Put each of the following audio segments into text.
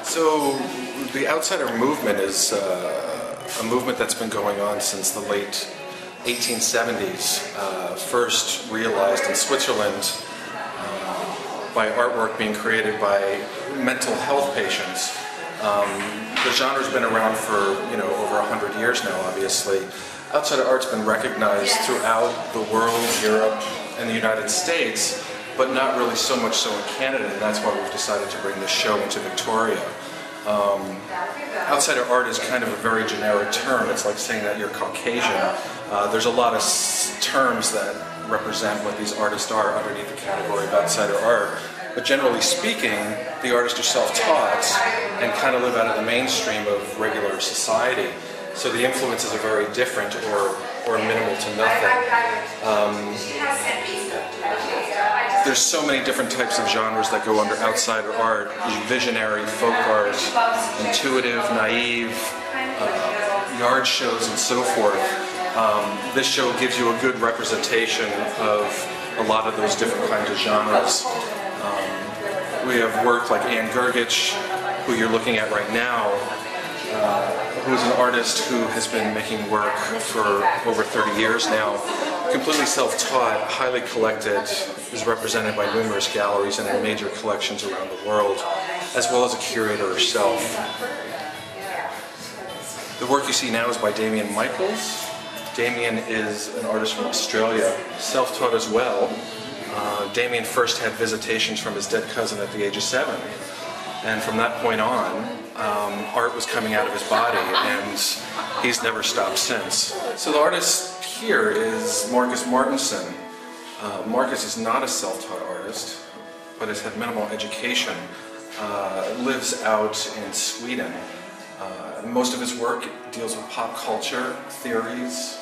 So the outsider movement is a movement that's been going on since the late 1870s, first realized in Switzerland by artwork being created by mental health patients. The genre's been around for over 100 years now, obviously. Outsider art's been recognized throughout the world, Europe, and the United States, but not really so much so in Canada, and that's why we've decided to bring this show into Victoria. Outsider art is kind of a very generic term. It's like saying that you're Caucasian. There's a lot of terms that represent what these artists are underneath the category of outsider art. But generally speaking, the artists are self-taught and kind of live out of the mainstream of regular society. So the influences are very different or minimal to nothing. There's so many different types of genres that go under outsider art: visionary, folk art, intuitive, naive, yard shows, and so forth. This show gives you a good representation of a lot of those different kinds of genres. We have work like Anne Gergich, who you're looking at right now, who is an artist who has been making work for over 30 years now. Completely self-taught, highly collected, is represented by numerous galleries and in major collections around the world, as well as a curator herself. The work you see now is by Damien Michaels. Damien is an artist from Australia, self-taught as well. Damien first had visitations from his dead cousin at the age of 7. And from that point on, art was coming out of his body, and he's never stopped since. So the artist here is Marcus Martinson. Marcus is not a self-taught artist, but has had minimal education. Lives out in Sweden. Most of his work deals with pop culture, theories,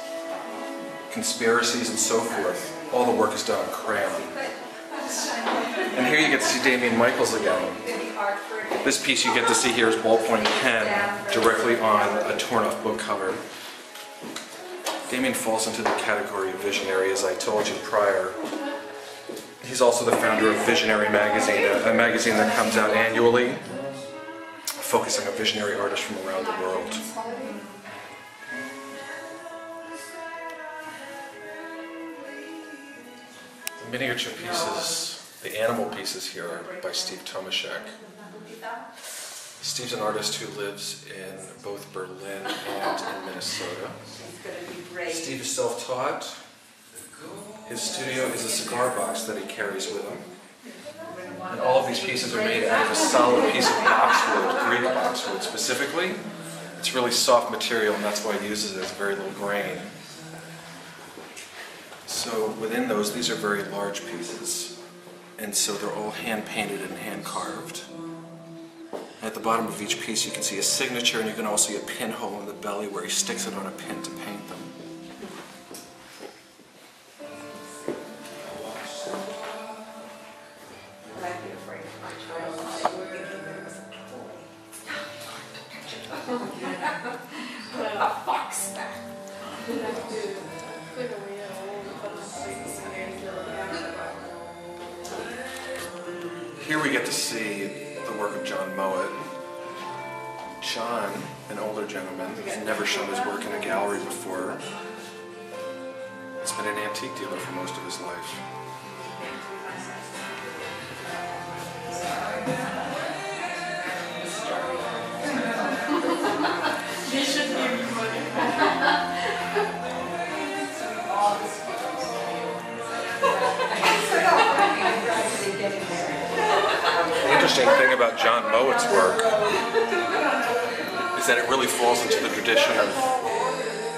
conspiracies, and so forth. All the work is done on crayon. And here you get to see Damien Michaels again. This piece you get to see here is ballpoint pen directly on a torn-off book cover. Damien falls into the category of visionary, as I told you prior. He's also the founder of Visionary magazine, a magazine that comes out annually, focusing on visionary artists from around the world. The miniature pieces, the animal pieces here, are by Steve Tomaszek. Steve's an artist who lives in both Berlin and in Minnesota. Steve is self-taught. His studio is a cigar box that he carries with him. And all of these pieces are made out of a solid piece of boxwood, Greek boxwood specifically. It's really soft material, and that's why he uses it. It's very little grain. So within those, these are very large pieces. And so they're all hand-painted and hand-carved. At the bottom of each piece you can see a signature, and you can also see a pinhole in the belly where he sticks it on a pin to paint them. Here we get to see the work of John Mowat. John, an older gentleman who's never shown his work in a gallery before, has been an antique dealer for most of his life. You should give me money. The interesting thing about John Mowat's work is that it really falls into the tradition of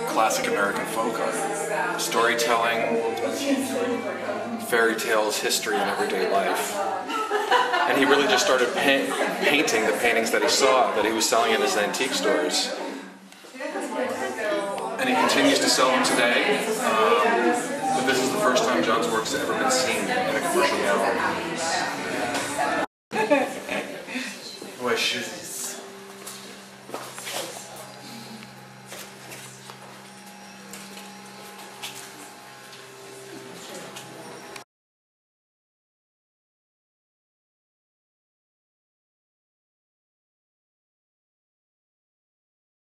classic American folk art. Storytelling, fairy tales, history, and everyday life. And he really just started painting the paintings that he saw, that he was selling in his antique stores. And he continues to sell them today. But this is the first time John's work's ever been seen in a commercial gallery. Oh, I should